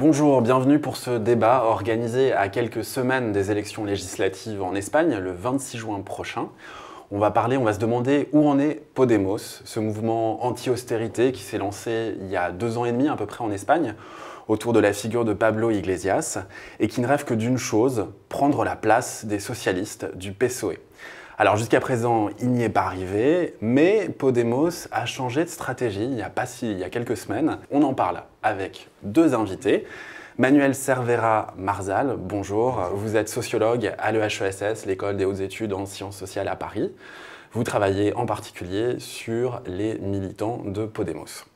Bonjour, bienvenue pour ce débat organisé à quelques semaines des élections législatives en Espagne, le 26 juin prochain. On va se demander où en est Podemos, ce mouvement anti-austérité qui s'est lancé il y a 2 ans et demi à peu près en Espagne, autour de la figure de Pablo Iglesias, et qui ne rêve que d'une chose, prendre la place des socialistes du PSOE. Alors jusqu'à présent, il n'y est pas arrivé, mais Podemos a changé de stratégie il y a quelques semaines. On en parle avec 2 invités. Manuel Cervera Marzal, bonjour. Vous êtes sociologue à l'EHESS, l'école des hautes études en sciences sociales à Paris. Vous travaillez en particulier sur les militants de Podemos.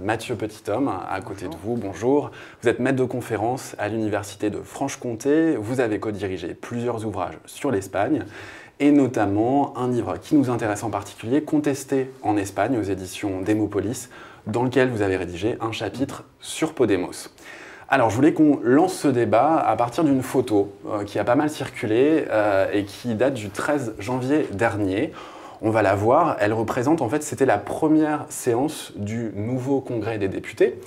Mathieu Petithomme, à côté de vous, bonjour. Vous êtes maître de conférence à l'Université de Franche-Comté. Vous avez co-dirigé plusieurs ouvrages sur l'Espagne et notamment un livre qui nous intéresse en particulier, Contesté en Espagne aux éditions Démopolis, dans lequel vous avez rédigé un chapitre sur Podemos. Alors je voulais qu'on lance ce débat à partir d'une photo qui a pas mal circulé et qui date du 13 janvier dernier. On va la voir, elle représente en fait, c'était la première séance du nouveau congrès des députés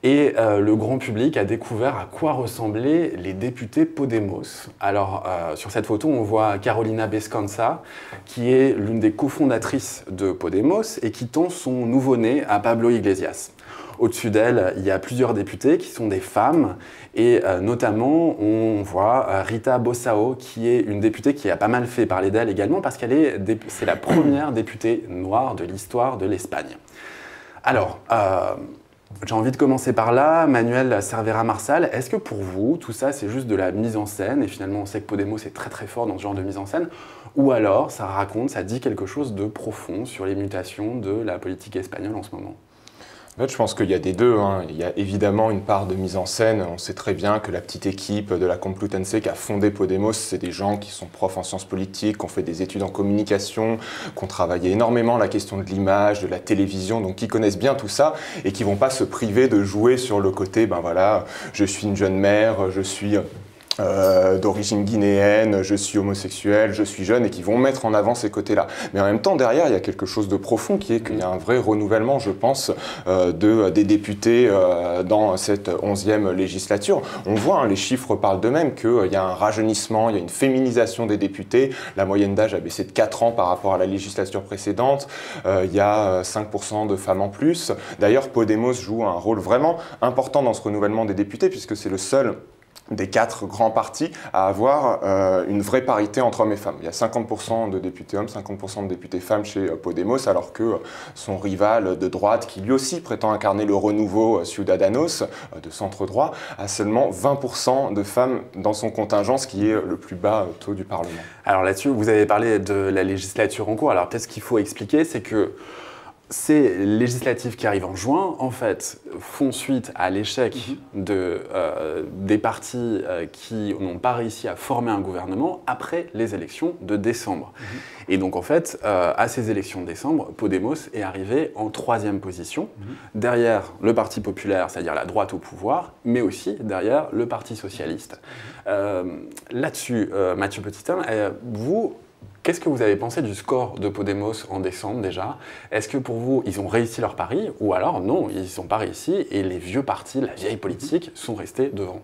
et le grand public a découvert à quoi ressemblaient les députés Podemos. Alors sur cette photo, on voit Carolina Bescansa, qui est l'une des cofondatrices de Podemos et qui tend son nouveau-né à Pablo Iglesias. Au-dessus d'elle, il y a plusieurs députés qui sont des femmes et notamment on voit Rita Bossao qui est une députée qui a pas mal fait parler d'elle également parce c'est la première députée noire de l'histoire de l'Espagne. Alors, j'ai envie de commencer par là. Manuel Cervera Marzal, est-ce que pour vous, tout ça c'est juste de la mise en scène et finalement on sait que Podemos est très très fort dans ce genre de mise en scène, ou alors ça dit quelque chose de profond sur les mutations de la politique espagnole en ce moment? En fait, je pense qu'il y a des deux. Il y a évidemment une part de mise en scène. On sait très bien que la petite équipe de la Complutense qui a fondé Podemos, c'est des gens qui sont profs en sciences politiques, qui ont fait des études en communication, qui ont travaillé énormément la question de l'image, de la télévision, donc qui connaissent bien tout ça et qui vont pas se priver de jouer sur le côté, ben voilà, je suis une jeune mère, je suis d'origine guinéenne, je suis homosexuel, je suis jeune, et qui vont mettre en avant ces côtés-là. Mais en même temps, derrière, il y a quelque chose de profond qui est qu'il y a un vrai renouvellement, je pense, des députés dans cette 11e législature. On voit, les chiffres parlent d'eux-mêmes, qu'il y a un rajeunissement, il y a une féminisation des députés. La moyenne d'âge a baissé de 4 ans par rapport à la législature précédente. Il y a 5% de femmes en plus. D'ailleurs, Podemos joue un rôle vraiment important dans ce renouvellement des députés, puisque c'est le seul des 4 grands partis à avoir une vraie parité entre hommes et femmes. Il y a 50% de députés hommes, 50% de députés femmes chez Podemos, alors que son rival de droite, qui lui aussi prétend incarner le renouveau Ciudadanos, de centre-droit, a seulement 20% de femmes dans son contingent, ce qui est le plus bas taux du Parlement. Alors là-dessus, vous avez parlé de la législature en cours. Alors peut-être ce qu'il faut expliquer, c'est que ces législatives qui arrivent en juin, en fait, font suite à l'échec des partis qui n'ont pas réussi à former un gouvernement après les élections de décembre. Et donc, en fait, à ces élections de décembre, Podemos est arrivé en 3e position, derrière le Parti populaire, c'est-à-dire la droite au pouvoir, mais aussi derrière le Parti socialiste. Là-dessus, Mathieu Petithomme, vous... Qu'est-ce que vous avez pensé du score de Podemos en décembre déjà? Est-ce que pour vous, ils ont réussi leur pari ou alors non, ils n'ont pas réussi et les vieux partis, la vieille politique, sont restés devant?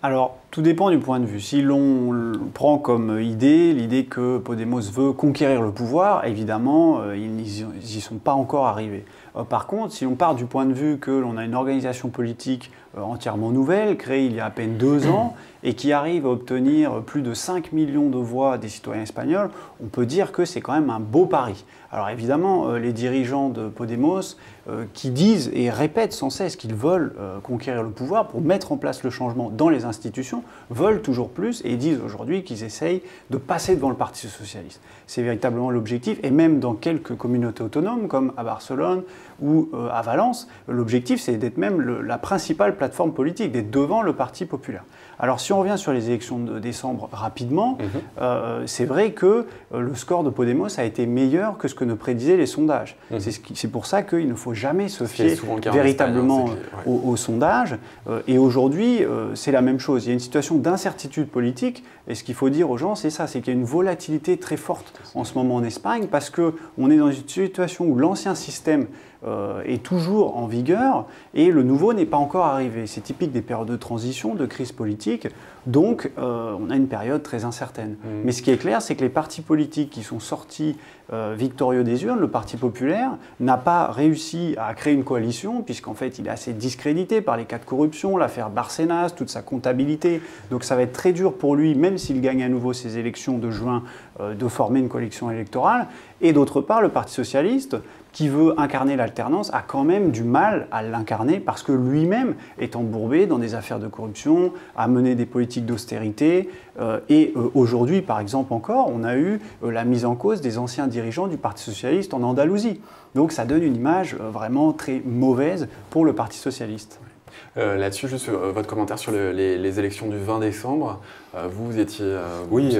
Alors, tout dépend du point de vue. Si l'on prend comme idée l'idée que Podemos veut conquérir le pouvoir, évidemment, ils n'y sont pas encore arrivés. Par contre, si on part du point de vue que l'on a une organisation politique entièrement nouvelle, créée il y a à peine 2 ans, et qui arrive à obtenir plus de 5 millions de voix des citoyens espagnols, on peut dire que c'est quand même un beau pari. Alors évidemment, les dirigeants de Podemos qui disent et répètent sans cesse qu'ils veulent conquérir le pouvoir pour mettre en place le changement dans les institutions, veulent toujours plus et disent aujourd'hui qu'ils essayent de passer devant le Parti socialiste. C'est véritablement l'objectif, et même dans quelques communautés autonomes comme à Barcelone ou à Valence, l'objectif c'est d'être même la principale plateforme politique, d'être devant le Parti populaire. Alors si on revient sur les élections de décembre rapidement, c'est vrai que le score de Podemos a été meilleur que ce que ne prédisaient les sondages. C'est pour ça qu'il ne faut jamais se fier véritablement aux sondages. Et aujourd'hui, c'est la même chose. Il y a une situation d'incertitude politique, et ce qu'il faut dire aux gens, c'est ça, c'est qu'il y a une volatilité très forte en ce moment en Espagne, parce qu'on est dans une situation où l'ancien système est toujours en vigueur et le nouveau n'est pas encore arrivé. C'est typique des périodes de transition, de crise politique, donc on a une période très incertaine. Mais ce qui est clair, c'est que les partis politiques qui sont sortis victorieux des urnes, le Parti populaire n'a pas réussi à créer une coalition, puisqu'en fait il est assez discrédité par les cas de corruption, l'affaire Bárcenas, toute sa comptabilité. Donc ça va être très dur pour lui, même s'il gagne à nouveau ses élections de juin, de former une coalition électorale. Et d'autre part, le Parti socialiste, qui veut incarner l'alternance, a quand même du mal à l'incarner parce que lui-même est embourbé dans des affaires de corruption, a mené des politiques d'austérité. Et aujourd'hui, par exemple encore, on a eu la mise en cause des anciens dirigeants du Parti socialiste en Andalousie. Donc ça donne une image vraiment très mauvaise pour le Parti socialiste. Là-dessus, juste votre commentaire sur les élections du 20 décembre. Vous étiez... oui,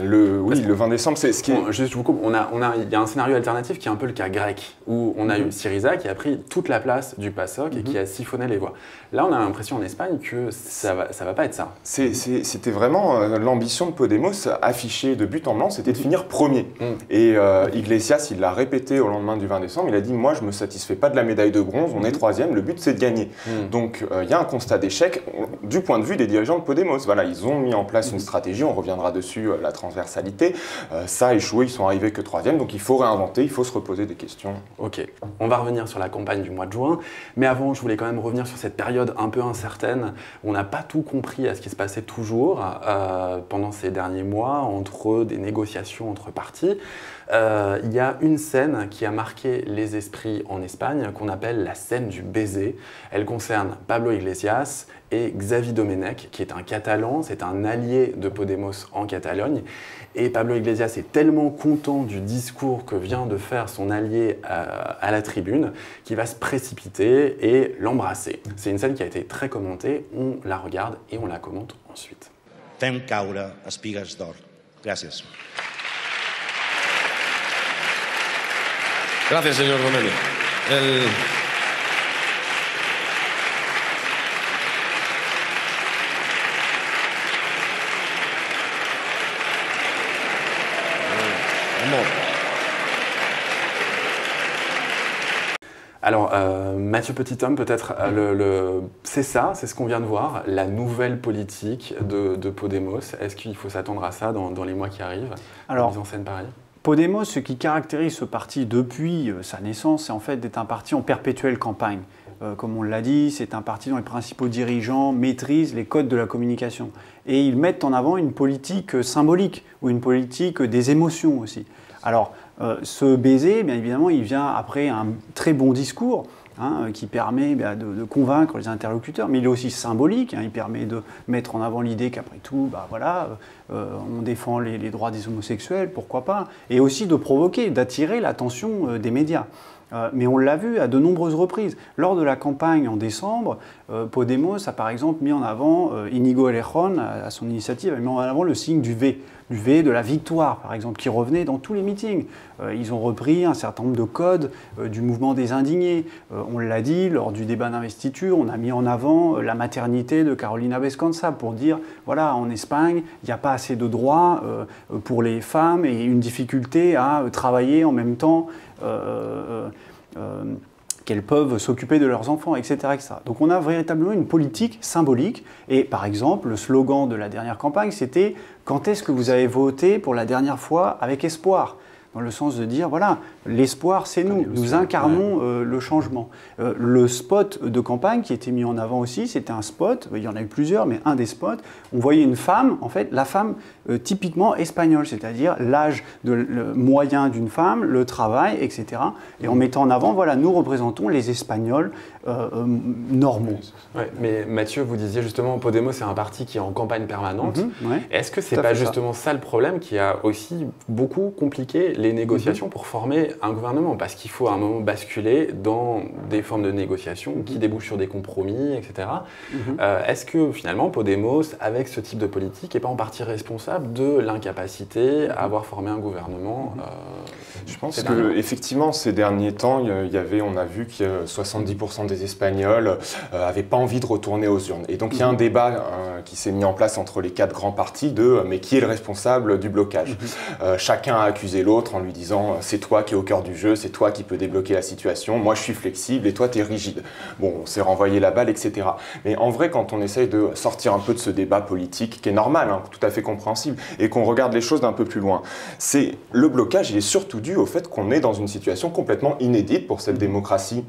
le 20 décembre, c'est ce qui est... Juste, je vous coupe, il y a un scénario alternatif qui est un peu le cas grec, où on a eu Syriza qui a pris toute la place du PASOK et qui a siphonné les voix. Là, on a l'impression en Espagne que ça va pas être ça. C'était vraiment l'ambition de Podemos affichée de but en blanc, c'était de finir premier. Et Iglesias, il l'a répété au lendemain du 20 décembre, il a dit « Moi, je ne me satisfais pas de la médaille de bronze, on est troisième, le but c'est de gagner ». Donc, il y a un constat d'échec du point de vue des dirigeants de Podemos. Voilà, ils ont mis en place une stratégie, on reviendra dessus, la transversalité. Ça a échoué, ils sont arrivés que troisième, donc il faut réinventer, il faut se reposer des questions. Ok, on va revenir sur la campagne du mois de juin, mais avant, je voulais quand même revenir sur cette période un peu incertaine, où on n'a pas tout compris à ce qui se passait toujours pendant ces derniers mois, entre des négociations entre partis. Il y a une scène qui a marqué les esprits en Espagne, qu'on appelle la scène du baiser. Elle concerne Pablo Iglesias et Xavi Domènech, qui est un Catalan, c'est un allié de Podemos en Catalogne. Et Pablo Iglesias est tellement content du discours que vient de faire son allié à la tribune qu'il va se précipiter et l'embrasser. C'est une scène qui a été très commentée, on la regarde et on la commente ensuite. Fem caure espigues d'or. Gràcies. Gracias, señor Domènech. Alors, Mathieu Petithomme, peut-être, c'est ça, c'est ce qu'on vient de voir, la nouvelle politique de Podemos. Est-ce qu'il faut s'attendre à ça dans les mois qui arrivent? Alors, mise en scène pareil. Podemos, ce qui caractérise ce parti depuis sa naissance, c'est en fait d'être un parti en perpétuelle campagne. Comme on l'a dit, c'est un parti dont les principaux dirigeants maîtrisent les codes de la communication. Et ils mettent en avant une politique symbolique, ou une politique des émotions aussi. Alors, ce baiser, bien évidemment, il vient après un très bon discours, qui permet de convaincre les interlocuteurs, mais il est aussi symbolique, il permet de mettre en avant l'idée qu'après tout, on défend les droits des homosexuels, pourquoi pas, et aussi de provoquer, d'attirer l'attention des médias. Mais on l'a vu à de nombreuses reprises. Lors de la campagne en décembre, Podemos a par exemple mis en avant, Íñigo Errejón, à son initiative, a mis en avant le signe du V de la victoire, par exemple, qui revenait dans tous les meetings. Ils ont repris un certain nombre de codes du mouvement des indignés. On l'a dit, lors du débat d'investiture, on a mis en avant la maternité de Carolina Vescanza pour dire, voilà, en Espagne, il n'y a pas assez de droits pour les femmes et une difficulté à travailler en même temps qu'elles peuvent s'occuper de leurs enfants, etc., etc. Donc on a véritablement une politique symbolique. Et par exemple, le slogan de la dernière campagne, c'était « Quand est-ce que vous avez voté pour la dernière fois avec espoir ?» Dans le sens de dire, voilà, l'espoir, c'est nous, nous incarnons le changement. Le spot de campagne qui était mis en avant aussi, c'était un spot, il y en a eu plusieurs, mais un des spots, on voyait une femme, en fait, la femme typiquement espagnole, c'est-à-dire l'âge moyen d'une femme, le travail, etc. Et en mettant en avant, voilà, nous représentons les Espagnols normaux. Ouais, mais Mathieu, vous disiez justement, Podemos, c'est un parti qui est en campagne permanente. Ouais, est-ce que c'est pas justement ça le problème qui a aussi beaucoup compliqué les négociations pour former un gouvernement? Parce qu'il faut à un moment basculer dans des formes de négociations qui débouchent sur des compromis, etc. Est-ce que finalement Podemos, avec ce type de politique, n'est pas en partie responsable de l'incapacité à avoir formé un gouvernement Je pense qu'effectivement, ces derniers temps, on a vu que 70% des Espagnols n'avaient pas envie de retourner aux urnes. Et donc il y a un débat qui s'est mis en place entre les 4 grands partis de mais qui est le responsable du blocage? Chacun a accusé l'autre. l'autre en lui disant c'est toi qui es au cœur du jeu, c'est toi qui peux débloquer la situation, moi je suis flexible et toi tu es rigide. Bon, on s'est renvoyé la balle, etc. Mais en vrai, quand on essaye de sortir un peu de ce débat politique, qui est normal, hein, tout à fait compréhensible, et qu'on regarde les choses d'un peu plus loin, c'est le blocage, il est surtout dû au fait qu'on est dans une situation complètement inédite pour cette démocratie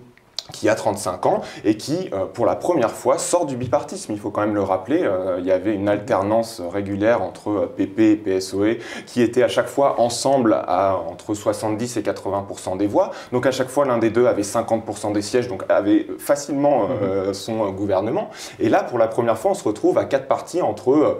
qui a 35 ans et qui, pour la première fois, sort du bipartisme. Il faut quand même le rappeler, il y avait une alternance régulière entre PP et PSOE qui étaient à chaque fois ensemble à entre 70 et 80% des voix. Donc à chaque fois, l'un des deux avait 50% des sièges, donc avait facilement son gouvernement. Et là, pour la première fois, on se retrouve à 4 partis entre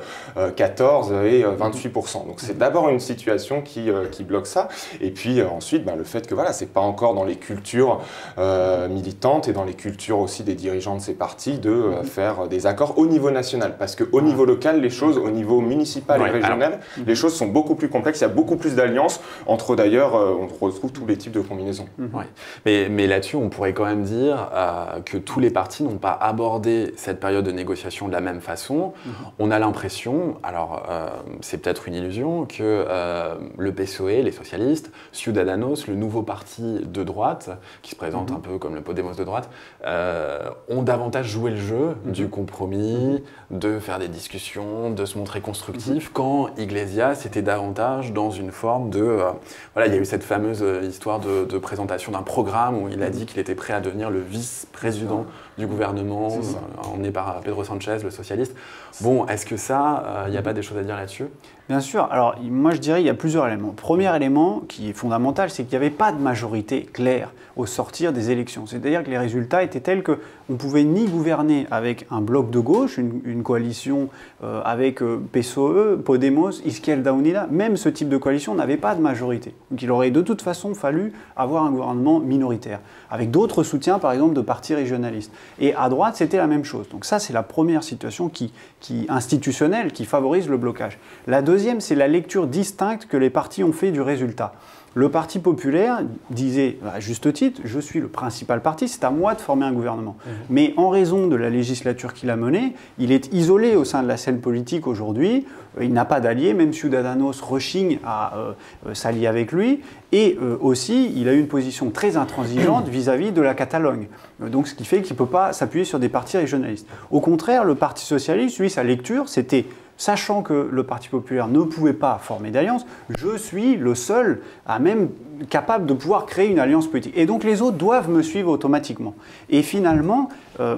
14 et 28%. Donc c'est d'abord une situation qui bloque ça. Et puis ensuite, le fait que voilà, c'est pas encore dans les cultures militantes et dans les cultures aussi des dirigeants de ces partis de faire des accords au niveau national. Parce qu'au niveau local, les choses, au niveau municipal et régional, les choses sont beaucoup plus complexes. Il y a beaucoup plus d'alliances entre, d'ailleurs, on retrouve tous les types de combinaisons. Mais là-dessus, on pourrait quand même dire que tous les partis n'ont pas abordé cette période de négociation de la même façon. On a l'impression, alors c'est peut-être une illusion, que le PSOE, les socialistes, Ciudadanos, le nouveau parti de droite, qui se présente un peu comme le Podemos de droite, ont davantage joué le jeu du compromis, de faire des discussions, de se montrer constructif, quand Iglesias était davantage dans une forme de... voilà, il y a eu cette fameuse histoire de présentation d'un programme où il a dit qu'il était prêt à devenir le vice-président du gouvernement, emmené par Pedro Sanchez, le socialiste. Bon, est-ce que ça, il n'y a pas des choses à dire là-dessus ? Bien sûr. Alors, moi, je dirais qu'il y a plusieurs éléments. Premier élément qui est fondamental, c'est qu'il n'y avait pas de majorité claire au sortir des élections. C'est-à-dire que les résultats étaient tels qu'on ne pouvait ni gouverner avec un bloc de gauche, une coalition avec PSOE, Podemos, Izquierda Unida. Même ce type de coalition n'avait pas de majorité. Donc, il aurait de toute façon fallu avoir un gouvernement minoritaire, avec d'autres soutiens, par exemple, de partis régionalistes. Et à droite, c'était la même chose. Donc ça, c'est la première situation institutionnelle qui favorise le blocage. La deuxième, c'est la lecture distincte que les partis ont fait du résultat. Le Parti populaire disait, à juste titre, je suis le principal parti, c'est à moi de former un gouvernement. Mais en raison de la législature qu'il a menée, il est isolé au sein de la scène politique aujourd'hui, il n'a pas d'alliés, même Ciudadanos rechigne à s'allier avec lui, et aussi, il a eu une position très intransigeante vis-à-vis de la Catalogne. Donc ce qui fait qu'il ne peut pas s'appuyer sur des partis régionalistes. Au contraire, le Parti socialiste, lui, sa lecture, c'était... Sachant que le Parti populaire ne pouvait pas former d'alliance, je suis le seul à même capable de pouvoir créer une alliance politique. Et donc les autres doivent me suivre automatiquement. Et finalement,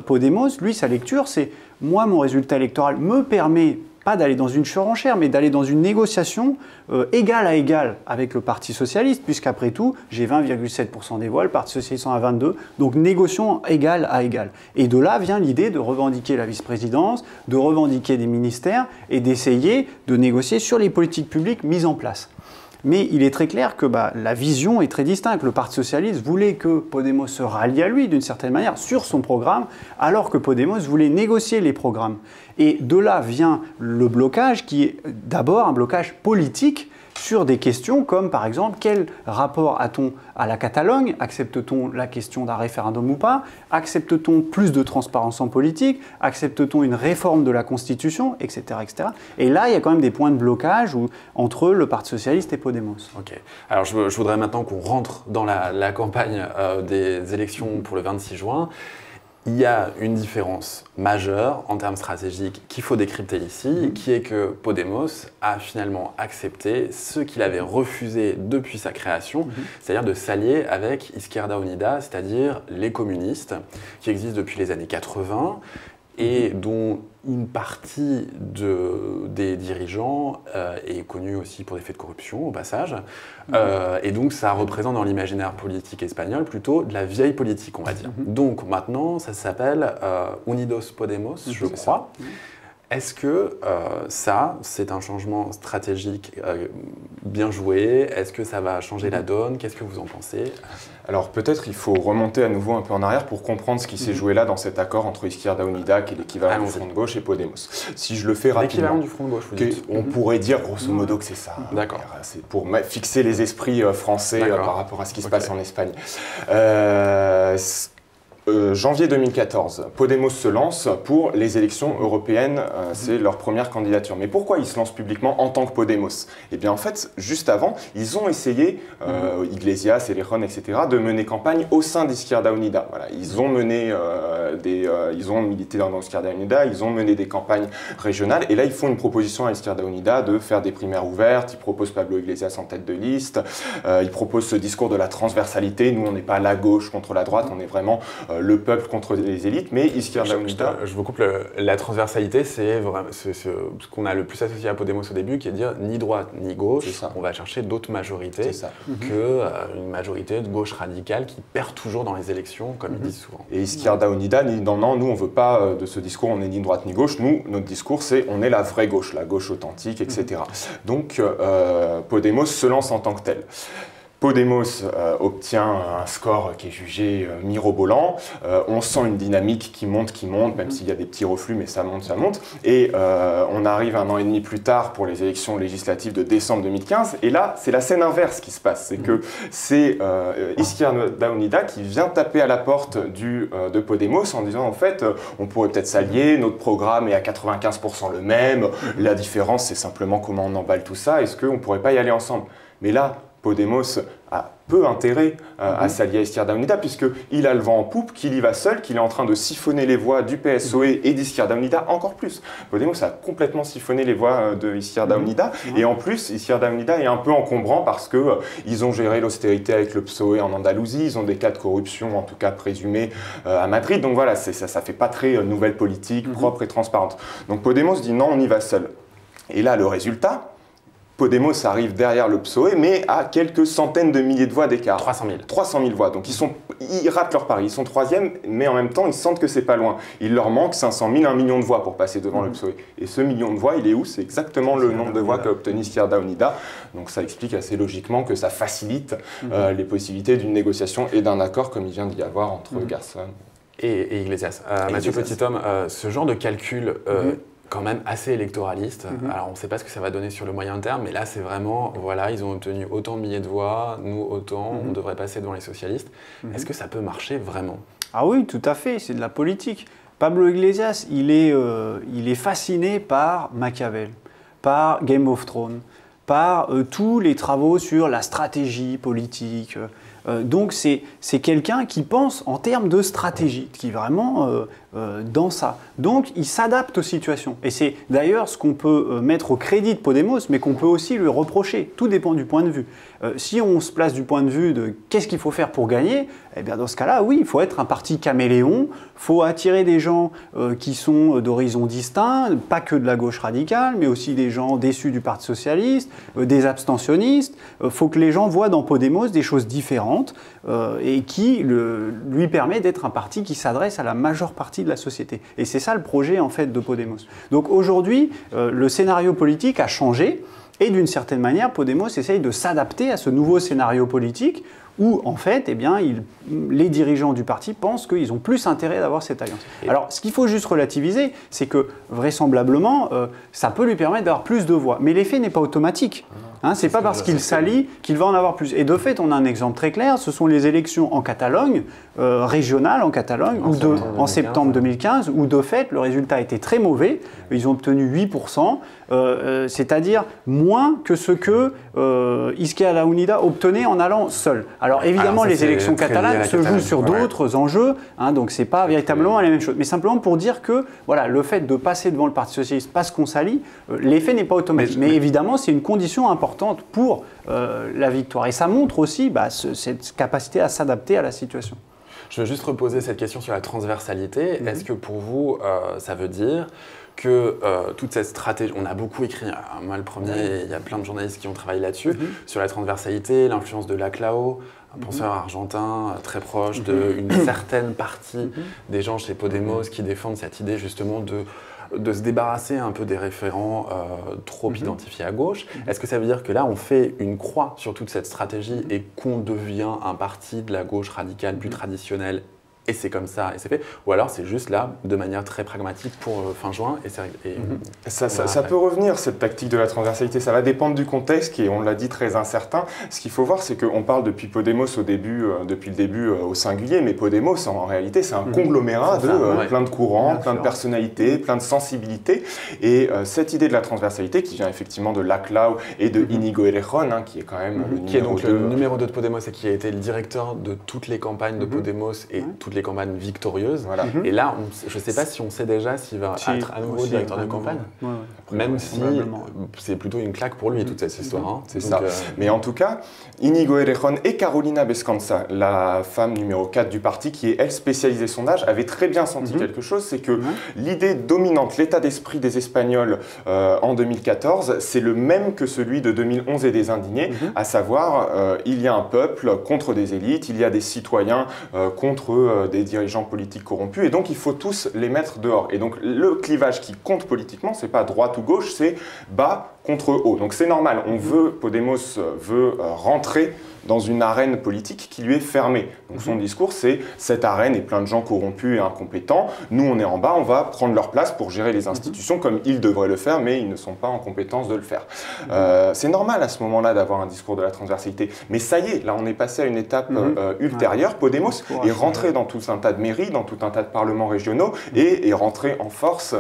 Podemos, lui, sa lecture, c'est « moi, mon résultat électoral me permet pas d'aller dans une surenchère, mais d'aller dans une négociation égal à égal avec le Parti socialiste, puisqu'après tout, j'ai 20,7% des voix, le Parti socialiste en a 22%, donc négociation égal à égal. Et de là vient l'idée de revendiquer la vice-présidence, de revendiquer des ministères et d'essayer de négocier sur les politiques publiques mises en place. Mais il est très clair que la vision est très distincte. Le Parti socialiste voulait que Podemos se rallie à lui d'une certaine manière sur son programme, alors que Podemos voulait négocier les programmes. Et de là vient le blocage qui est d'abord un blocage politique sur des questions comme par exemple quel rapport a-t-on à la Catalogne? Accepte-t-on la question d'un référendum ou pas? Accepte-t-on plus de transparence en politique? Accepte-t-on une réforme de la Constitution? Etc., etc. Et là, il y a quand même des points de blocage entre le Parti socialiste et Podemos. Ok. Alors je voudrais maintenant qu'on rentre dans la campagne des élections pour le 26 juin. Il y a une différence majeure en termes stratégiques qu'il faut décrypter ici, qui est que Podemos a finalement accepté ce qu'il avait refusé depuis sa création, c'est-à-dire de s'allier avec Izquierda Unida, c'est-à-dire les communistes, qui existent depuis les années 80 et dont une partie des dirigeants est connue aussi pour des faits de corruption, au passage. Et donc, ça représente dans l'imaginaire politique espagnol plutôt de la vieille politique, on va dire. Donc, maintenant, ça s'appelle Unidos Podemos, je crois. Est-ce que ça, c'est un changement stratégique bien joué? Est-ce que ça va changer la donne? Qu'est-ce que vous en pensez? Alors peut-être il faut remonter à nouveau un peu en arrière pour comprendre ce qui s'est joué là dans cet accord entre Izquierda Unida, qui est l'équivalent du Front de gauche, et Podemos. Si je le fais rapidement... L'équivalent du Front de gauche, vous dites. On pourrait dire grosso modo que c'est ça. D'accord. C'est pour fixer les esprits français par rapport à ce qui se passe en Espagne. Janvier 2014, Podemos se lance pour les élections européennes, c'est leur première candidature. Mais pourquoi ils se lancent publiquement en tant que Podemos? Eh bien en fait, juste avant, ils ont essayé, Iglesias, Errejón, etc., de mener campagne au sein d'Izquierda Unida. Voilà, ils ont mené ils ont milité dans Izquierda Unida, ils ont mené des campagnes régionales, et là ils font une proposition à Izquierda Unida de faire des primaires ouvertes, ils proposent Pablo Iglesias en tête de liste, ils proposent ce discours de la transversalité, nous on n'est pas la gauche contre la droite, on est vraiment le peuple contre les élites, mais Izquierda Unida... Je vous coupe, la transversalité, c'est ce qu'on a le plus associé à Podemos au début, qui est de dire ni droite ni gauche, on va chercher d'autres majorités qu'une majorité de gauche radicale qui perd toujours dans les élections, comme ils disent souvent. Et Izquierda Unida, non, nous on ne veut pas de ce discours, on n'est ni droite ni gauche, nous, notre discours c'est on est la vraie gauche, la gauche authentique, etc. Donc Podemos se lance en tant que tel. Podemos obtient un score qui est jugé mirobolant, on sent une dynamique qui monte, même s'il y a des petits reflux, mais ça monte. Et on arrive 1 an et demi plus tard pour les élections législatives de décembre 2015, et là, c'est la scène inverse qui se passe. C'est que c'est Izquierda Unida qui vient taper à la porte de Podemos en disant, en fait, on pourrait peut-être s'allier, notre programme est à 95% le même, la différence, c'est simplement comment on emballe tout ça, est-ce qu'on ne pourrait pas y aller ensemble? Mais là, Podemos a peu intérêt à s'allier à Izquierda Unida puisqu'il a le vent en poupe, qu'il y va seul, qu'il est en train de siphonner les voix du PSOE et d'Izquierda Unida encore plus. Podemos a complètement siphonné les voix de Izquierda Unida et en plus Izquierda Unida est un peu encombrant parce qu'ils ont géré l'austérité avec le PSOE en Andalousie, ils ont des cas de corruption en tout cas présumés à Madrid, donc voilà, ça fait pas très nouvelle politique propre et transparente. Donc Podemos dit non, on y va seul. Et là le résultat, Podemos arrive derrière le PSOE, mais à quelques centaines de milliers de voix d'écart. 300 000. 300 000 voix. Donc ils ratent leur pari. Ils sont 3e, mais en même temps, ils sentent que c'est pas loin. Il leur manque 500 000, 1 million de voix pour passer devant le PSOE. Et ce million de voix, il est où? C'est exactement le nombre de voix qu'a obtenu Izquierda Unida. Donc ça explique assez logiquement que ça facilite les possibilités d'une négociation et d'un accord, comme il vient d'y avoir entre Garzón et Iglesias. Mathieu Petithomme, ce genre de calcul... quand même assez électoraliste. Alors on ne sait pas ce que ça va donner sur le moyen terme, mais là c'est vraiment, voilà, ils ont obtenu autant de milliers de voix, nous autant, on devrait passer devant les socialistes. Est-ce que ça peut marcher vraiment? Ah oui, tout à fait, c'est de la politique. Pablo Iglesias, il est fasciné par Machiavel, par Game of Thrones, par tous les travaux sur la stratégie politique. Donc c'est quelqu'un qui pense en termes de stratégie, qui est vraiment dans ça. Donc il s'adapte aux situations. Et c'est d'ailleurs ce qu'on peut mettre au crédit de Podemos, mais qu'on peut aussi lui reprocher. Tout dépend du point de vue. Si on se place du point de vue de qu'est-ce qu'il faut faire pour gagner, eh bien dans ce cas-là, oui, il faut être un parti caméléon, il faut attirer des gens qui sont d'horizons distincts, pas que de la gauche radicale, mais aussi des gens déçus du Parti socialiste, des abstentionnistes. Il faut que les gens voient dans Podemos des choses différentes et qui lui permet d'être un parti qui s'adresse à la majeure partie de la société. Et c'est ça le projet en fait de Podemos. Donc aujourd'hui, le scénario politique a changé. Et d'une certaine manière, Podemos essaye de s'adapter à ce nouveau scénario politique où, en fait, eh bien, les dirigeants du parti pensent qu'ils ont plus intérêt d'avoir cette alliance. Alors, ce qu'il faut juste relativiser, c'est que, vraisemblablement, ça peut lui permettre d'avoir plus de voix. Mais l'effet n'est pas automatique. Hein, c'est pas parce qu'il s'allie qu'il va en avoir plus. Et de fait, on a un exemple très clair, ce sont les élections en Catalogne, régionales en Catalogne, en septembre 2015, où de fait, le résultat a été très mauvais. Ils ont obtenu 8%, c'est-à-dire moins que ce que Izquierda Unida obtenait en allant seul. Alors évidemment, les élections catalanes se jouent sur d'autres enjeux, hein, donc c'est pas véritablement la même chose. Mais simplement pour dire que voilà, le fait de passer devant le Parti socialiste parce qu'on s'allie, l'effet n'est pas automatique. Mais évidemment, c'est une condition importante pour la victoire. Et ça montre aussi cette capacité à s'adapter à la situation. Je veux juste reposer cette question sur la transversalité. Est-ce que pour vous, ça veut dire que toute cette stratégie, on a beaucoup écrit, moi le premier, il y a plein de journalistes qui ont travaillé là-dessus, sur la transversalité, l'influence de Laclao, un penseur argentin très proche d'une certaine partie des gens chez Podemos qui défendent cette idée justement de se débarrasser un peu des référents trop identifiés à gauche. Est-ce que ça veut dire que là, on fait une croix sur toute cette stratégie et qu'on devient un parti de la gauche radicale plus traditionnelle et c'est comme ça, et c'est fait. Ou alors c'est juste là, de manière très pragmatique pour fin juin, et ça peut revenir, cette tactique de la transversalité. Ça va dépendre du contexte qui est, on l'a dit, très incertain. Ce qu'il faut voir, c'est qu'on parle depuis Podemos depuis le début au singulier, mais Podemos, en réalité, c'est un conglomérat de plein de courants, plein de personnalités, plein de sensibilités. Et cette idée de la transversalité, qui vient effectivement de Laclau et de Íñigo Errejón, qui est quand même le numéro 2 de Podemos et qui a été le directeur de toutes les campagnes de Podemos et toutes les campagnes victorieuses. Voilà. Et là, je ne sais pas si on sait déjà s'il va être à nouveau directeur de campagne, même si c'est plutôt une claque pour lui, toute cette histoire. Hein. C'est ça. Mais en tout cas, Íñigo Errejón et Carolina Bescansa, la femme numéro 4 du parti, qui est elle spécialisée sondage, avait très bien senti quelque chose, c'est que l'idée dominante, l'état d'esprit des Espagnols en 2014, c'est le même que celui de 2011 et des Indignés, à savoir il y a un peuple contre des élites, il y a des citoyens contre des dirigeants politiques corrompus, et donc il faut tous les mettre dehors. Et donc le clivage qui compte politiquement, c'est pas droite ou gauche, c'est bas contre haut. Donc c'est normal, Podemos veut rentrer dans une arène politique qui lui est fermée. Donc son discours, c'est « cette arène est plein de gens corrompus et incompétents, nous on est en bas, on va prendre leur place pour gérer les institutions comme ils devraient le faire, mais ils ne sont pas en compétence de le faire ». C'est normal à ce moment-là d'avoir un discours de la transversalité, mais ça y est, là on est passé à une étape ultérieure. Podemos est rentré dans tout un tas de mairies, dans tout un tas de parlements régionaux et est rentré en force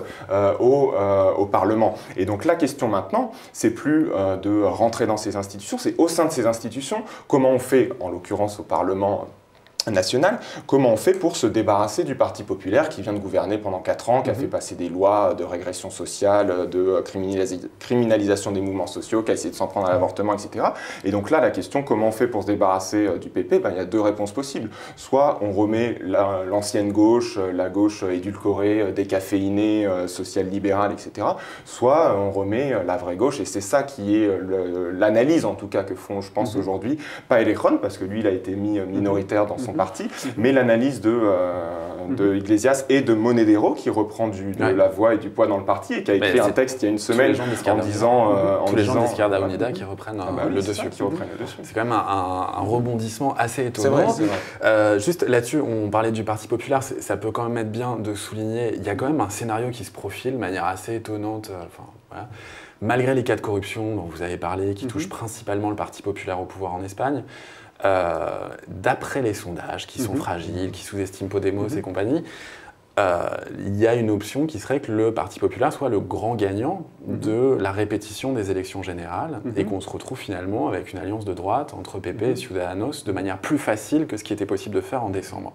au Parlement. Et donc la question maintenant, c'est plus de rentrer dans ces institutions, c'est au sein de ces institutions, comment on fait, en l'occurrence au Parlement national, comment on fait pour se débarrasser du Parti populaire qui vient de gouverner pendant 4 ans, qui a fait passer des lois de régression sociale, de criminalisation des mouvements sociaux, qui a essayé de s'en prendre à l'avortement, etc. Et donc là, la question, comment on fait pour se débarrasser du PP, il y a 2 réponses possibles. Soit on remet l'ancienne gauche, la gauche édulcorée, décaféinée, social-libérale, etc. Soit on remet la vraie gauche, et c'est ça qui est l'analyse, en tout cas, que font, je pense, aujourd'hui, pas Errejón, parce que lui, il a été mis minoritaire dans son parti, mais l'analyse de Iglesias et de Monedero, qui reprend de la voix et du poids dans le parti, et qui a écrit un texte il y a une semaine en disant... tous les gens d'Izquierda Unida qui reprennent le dessus. C'est quand même un rebondissement assez étonnant. C'est vrai. Juste là-dessus, on parlait du Parti populaire, ça peut quand même être bien de souligner, il y a quand même un scénario qui se profile de manière assez étonnante. Malgré les cas de corruption dont vous avez parlé, qui touchent principalement le Parti populaire au pouvoir en Espagne, d'après les sondages qui sont fragiles, qui sous-estiment Podemos et compagnie, il y a une option qui serait que le Parti populaire soit le grand gagnant de la répétition des élections générales et qu'on se retrouve finalement avec une alliance de droite entre PP et Ciudadanos de manière plus facile que ce qui était possible de faire en décembre.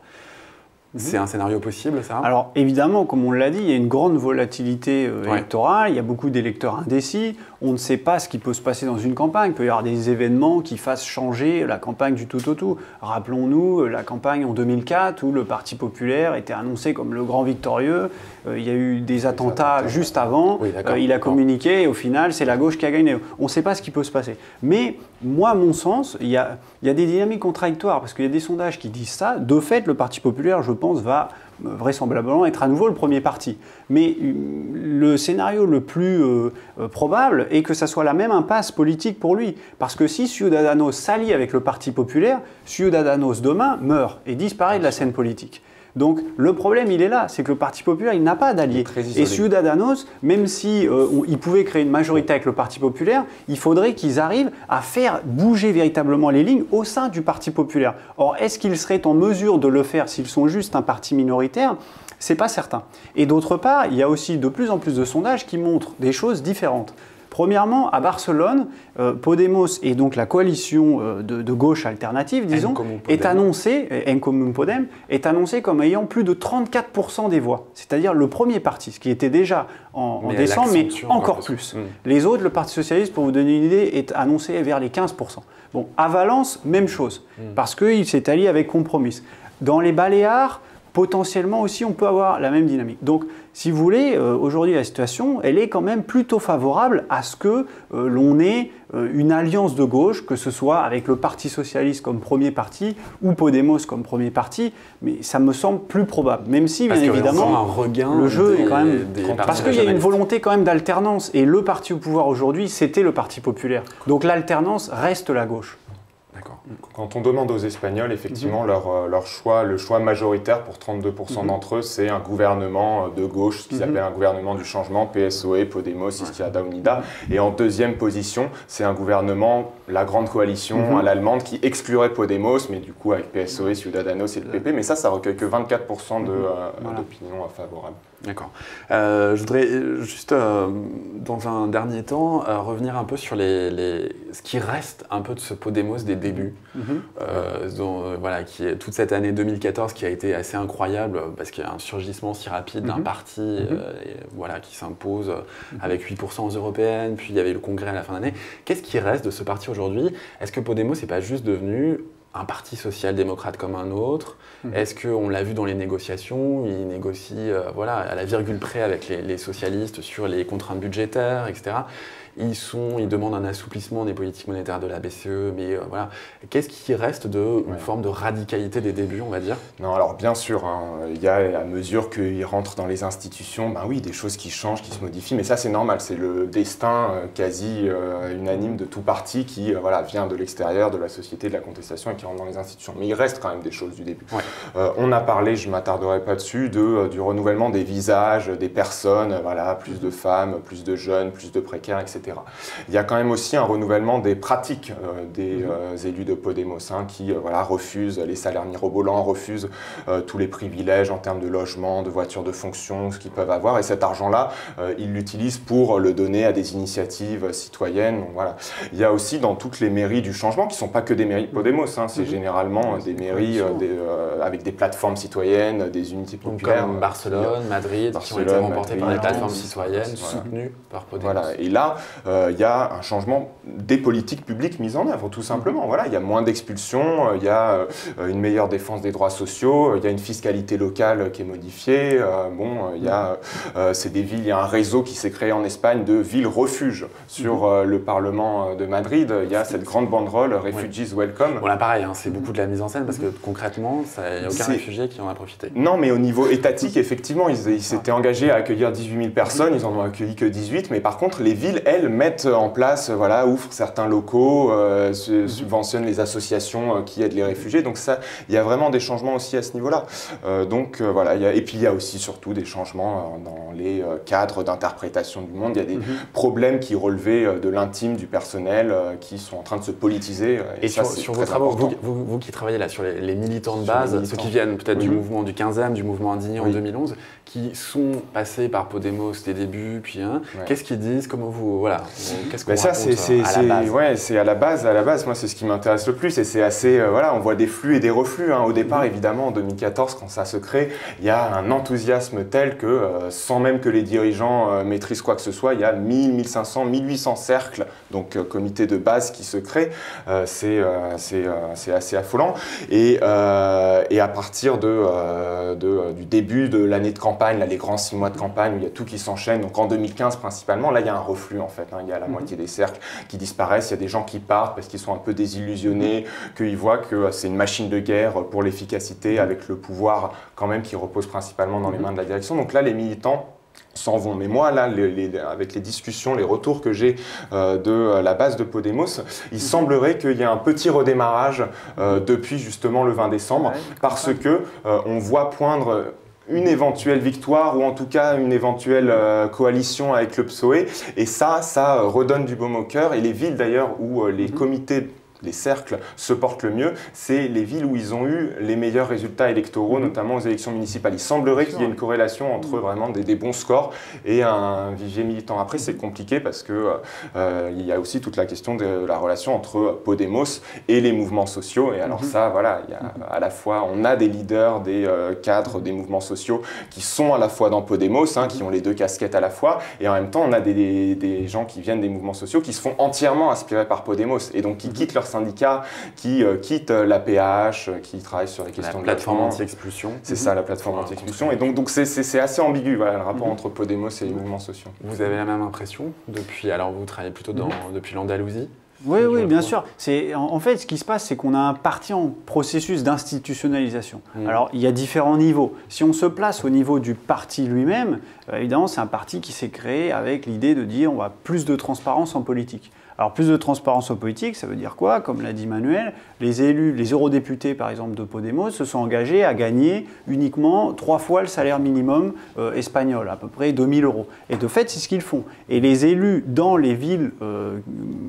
C'est un scénario possible, ça? Alors évidemment, comme on l'a dit, il y a une grande volatilité électorale, il y a beaucoup d'électeurs indécis, on ne sait pas ce qui peut se passer dans une campagne, il peut y avoir des événements qui fassent changer la campagne du tout au tout. Rappelons-nous la campagne en 2004 où le Parti populaire était annoncé comme le grand victorieux, il y a eu des attentats juste avant, il a communiqué et au final c'est la gauche qui a gagné. On ne sait pas ce qui peut se passer. Mais moi, à mon sens, il y a des dynamiques contradictoires parce qu'il y a des sondages qui disent ça. De fait, le Parti populaire, je pense, va vraisemblablement être à nouveau le premier parti. Mais le scénario le plus probable est que ça soit la même impasse politique pour lui. Parce que si Ciudadanos s'allie avec le Parti populaire, Ciudadanos demain meurt et disparaît de la scène politique. Donc le problème, il est là, c'est que le Parti populaire, il n'a pas d'alliés. Et Ciudadanos, même si ils pouvaient créer une majorité avec le Parti populaire, il faudrait qu'ils arrivent à faire bouger véritablement les lignes au sein du Parti populaire. Or, est-ce qu'ils seraient en mesure de le faire s'ils sont juste un parti minoritaire ? C'est pas certain. Et d'autre part, il y a aussi de plus en plus de sondages qui montrent des choses différentes. Premièrement, à Barcelone, Podemos et donc la coalition de gauche alternative, disons, est annoncée, En Comú Podem, est annoncée comme ayant plus de 34% des voix. C'est-à-dire le premier parti, ce qui était déjà en décembre, mais encore plus. Les autres, le Parti socialiste, pour vous donner une idée, est annoncé vers les 15%. Bon, à Valence, même chose, parce qu'il s'est allié avec Compromís. Dans les Baléares, potentiellement aussi, on peut avoir la même dynamique. Donc, si vous voulez, aujourd'hui, la situation, elle est quand même plutôt favorable à ce que l'on ait une alliance de gauche, que ce soit avec le Parti socialiste comme premier parti ou Podemos comme premier parti, mais ça me semble plus probable. Même si, bien évidemment, le jeu est quand même... Parce qu'il y a une volonté quand même d'alternance, et le parti au pouvoir aujourd'hui, c'était le Parti populaire. Donc l'alternance reste la gauche. D'accord. Quand on demande aux Espagnols, effectivement, leur choix, le choix majoritaire pour 32% d'entre eux, c'est un gouvernement de gauche, ce qu'ils appellent un gouvernement du changement, PSOE, Podemos, Izquierda Unida. Et en deuxième position, c'est un gouvernement, la grande coalition à l'allemande, qui exclurait Podemos, mais du coup avec PSOE, Ciudadanos et le PP. Mais ça recueille que 24% d'opinion favorable. D'accord. Je voudrais juste, dans un dernier temps, revenir un peu sur ce qui reste un peu de ce Podemos des débuts. Voilà, toute cette année 2014 qui a été assez incroyable parce qu'il y a un surgissement si rapide d'un parti voilà, qui s'impose avec 8% aux européennes, puis il y avait le congrès à la fin d'année. Qu'est-ce qui reste de ce parti aujourd'hui? Est-ce que Podemos n'est pas juste devenu un parti social-démocrate comme un autre? Est-ce qu'on l'a vu dans les négociations? Il négocie voilà, à la virgule près avec les socialistes sur les contraintes budgétaires, etc. Ils demandent un assouplissement des politiques monétaires de la BCE, mais voilà. Qu'est-ce qui reste une forme de radicalité des débuts, on va dire? Non, alors bien sûr, il y a à mesure qu'ils rentrent dans les institutions, oui, des choses qui changent, qui se modifient, mais ça c'est normal, c'est le destin quasi unanime de tout parti qui vient de l'extérieur, de la société, de la contestation et qui rentre dans les institutions. Mais il reste quand même des choses du début. On a parlé, je ne m'attarderai pas dessus, du renouvellement des visages, des personnes, plus de femmes, plus de jeunes, plus de précaires, etc. Il y a quand même aussi un renouvellement des pratiques des élus de Podemos qui refusent les salaires mirobolants, refusent tous les privilèges en termes de logement, de voitures de fonction, ce qu'ils peuvent avoir. Et cet argent-là, ils l'utilisent pour le donner à des initiatives citoyennes. Donc, voilà. Il y a aussi dans toutes les mairies du changement, qui ne sont pas que des mairies de Podemos, c'est généralement des mairies avec des plateformes citoyennes, des unités populaires. Comme Barcelone, Madrid, qui ont été remportées par des plateformes citoyennes soutenues par Podemos. Voilà. Et là, il y a un changement des politiques publiques mises en œuvre, tout simplement. Voilà, il y a moins d'expulsions, il y a une meilleure défense des droits sociaux, il y a une fiscalité locale qui est modifiée. C'est des villes, il y a un réseau qui s'est créé en Espagne de villes refuges sur le Parlement de Madrid. Il y a cette grande banderole Refugees Welcome. Bon là pareil, c'est beaucoup de la mise en scène parce que concrètement, il n'y a aucun réfugié qui en a profité. Non, mais au niveau étatique, effectivement, ils s'étaient engagés à accueillir 18 000 personnes, ils en ont accueilli que 18, mais par contre, les villes, elles, mettent en place, ouvrent certains locaux, subventionnent les associations qui aident les réfugiés. Donc ça, il y a vraiment des changements aussi à ce niveau-là. Et puis il y a aussi surtout des changements dans les cadres d'interprétation du monde. Il y a des problèmes qui relevaient de l'intime du personnel qui sont en train de se politiser. Et ça, sur vos travaux, vous qui travaillez là sur les militants de base, ceux qui viennent peut-être du mouvement du 15e, du mouvement indigné en 2011, qui sont passés par Podemos des débuts, puis qu'est-ce qu'ils disent, comment vous, qu'est-ce qu'on raconte à la base? C'est à la base, moi c'est ce qui m'intéresse le plus et c'est assez, on voit des flux et des reflux. Au départ, évidemment, en 2014, quand ça se crée, il y a un enthousiasme tel que, sans même que les dirigeants maîtrisent quoi que ce soit, il y a 1000, 1500, 1800 cercles, donc comités de base qui se créent. C'est assez affolant. Et à partir du début de l'année de campagne, les grands 6 mois de campagne où il y a tout qui s'enchaîne, donc en 2015 principalement, là il y a un reflux en fait. Il y a la moitié des cercles qui disparaissent, il y a des gens qui partent parce qu'ils sont un peu désillusionnés, qu'ils voient que c'est une machine de guerre pour l'efficacité avec le pouvoir quand même qui repose principalement dans les mains de la direction. Donc là les militants s'en vont. Mais moi, là, avec les discussions, les retours que j'ai de la base de Podemos, il semblerait qu'il y ait un petit redémarrage depuis justement le 20 décembre, parce que on voit poindre une éventuelle victoire ou en tout cas une éventuelle coalition avec le PSOE. Et ça redonne du baume au cœur. Et les villes d'ailleurs où les comités, les cercles se portent le mieux, c'est les villes où ils ont eu les meilleurs résultats électoraux, notamment aux élections municipales. Il semblerait qu'il y ait une corrélation entre vraiment des bons scores et un vivier militant. Après, c'est compliqué parce que il y a aussi toute la question de la relation entre Podemos et les mouvements sociaux. Et alors ça, il y a à la fois, on a des leaders, des cadres des mouvements sociaux qui sont à la fois dans Podemos, qui ont les deux casquettes à la fois, et en même temps, on a des gens qui viennent des mouvements sociaux qui se font entièrement inspirés par Podemos et donc qui quittent leur syndicats, qui quittent l'APH, qui travaillent sur les questions de plateforme anti-expulsion. C'est ça, la plateforme anti-expulsion. Et donc c'est assez ambigu, le rapport entre Podemos et les mouvements sociaux. Vous avez la même impression depuis, alors vous travaillez plutôt depuis l'Andalousie? Oui, bien sûr. En fait, ce qui se passe, c'est qu'on a un parti en processus d'institutionnalisation. Alors, il y a différents niveaux. Si on se place au niveau du parti lui-même, évidemment, c'est un parti qui s'est créé avec l'idée de dire on va plus de transparence en politique. Alors plus de transparence en politique, ça veut dire quoi? Comme l'a dit Manuel, les élus, les eurodéputés par exemple de Podemos se sont engagés à gagner uniquement 3 fois le salaire minimum espagnol, à peu près 2000 €. Et de fait, c'est ce qu'ils font. Et les élus dans les villes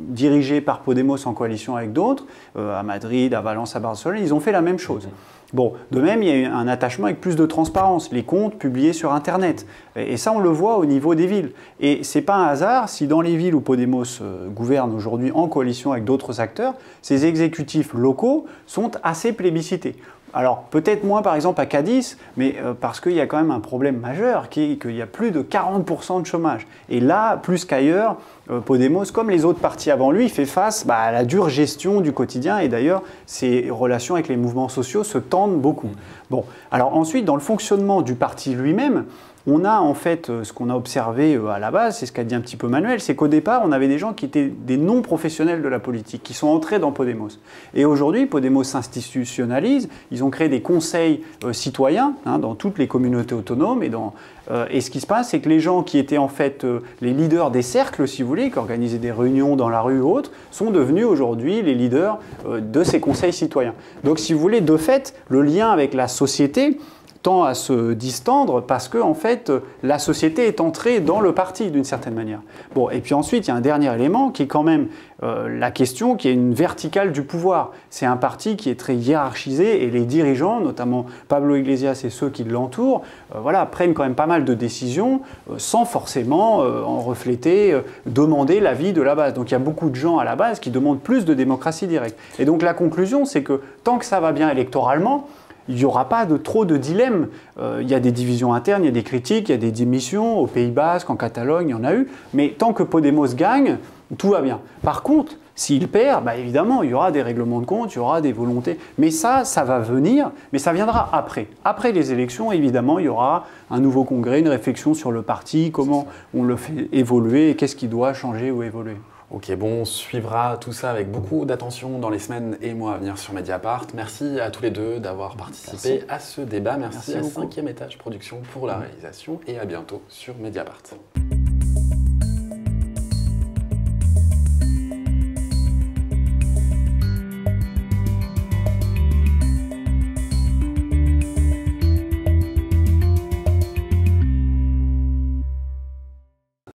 dirigées par Podemos en coalition avec d'autres, à Madrid, à Valence, à Barcelone, ils ont fait la même chose. Bon, de même, il y a eu un attachement avec plus de transparence, les comptes publiés sur Internet. Et ça, on le voit au niveau des villes. Et c'est pas un hasard si dans les villes où Podemos gouverne aujourd'hui en coalition avec d'autres acteurs, ces exécutifs locaux sont assez plébiscités. Alors peut-être moins par exemple à Cadiz, mais parce qu'il y a quand même un problème majeur qui est qu'il y a plus de 40% de chômage. Et là, plus qu'ailleurs, Podemos, comme les autres partis avant lui, fait face à la dure gestion du quotidien et d'ailleurs ses relations avec les mouvements sociaux se tendent beaucoup. Bon, alors ensuite dans le fonctionnement du parti lui-même, on a en fait ce qu'on a observé à la base, c'est ce qu'a dit un petit peu Manuel, c'est qu'au départ on avait des gens qui étaient des non-professionnels de la politique, qui sont entrés dans Podemos. Et aujourd'hui Podemos s'institutionnalise, ils ont créé des conseils citoyens dans toutes les communautés autonomes et ce qui se passe c'est que les gens qui étaient en fait les leaders des cercles si vous voulez, qui organisaient des réunions dans la rue ou autres, sont devenus aujourd'hui les leaders de ces conseils citoyens. Donc si vous voulez, de fait, le lien avec la société tend à se distendre parce que en fait la société est entrée dans le parti d'une certaine manière. Bon, et puis ensuite il y a un dernier élément qui est quand même la question qui est une verticale du pouvoir. C'est un parti qui est très hiérarchisé et les dirigeants, notamment Pablo Iglesias et ceux qui l'entourent, prennent quand même pas mal de décisions sans forcément en refléter, demander l'avis de la base. Donc il y a beaucoup de gens à la base qui demandent plus de démocratie directe. Et donc la conclusion c'est que tant que ça va bien électoralement, il n'y aura pas trop de dilemmes. Il y a des divisions internes, il y a des critiques, il y a des démissions. Au Pays Basque, en Catalogne, il y en a eu. Mais tant que Podemos gagne, tout va bien. Par contre, s'il perd, évidemment, il y aura des règlements de compte, il y aura des volontés. Mais ça va venir, mais ça viendra après. Après les élections, évidemment, il y aura un nouveau congrès, une réflexion sur le parti, comment on le fait évoluer et qu'est-ce qui doit changer ou évoluer. Ok, bon, on suivra tout ça avec beaucoup d'attention dans les semaines et mois à venir sur Mediapart. Merci à tous les deux d'avoir participé à ce débat. Merci à 5e étage production pour la réalisation et à bientôt sur Mediapart.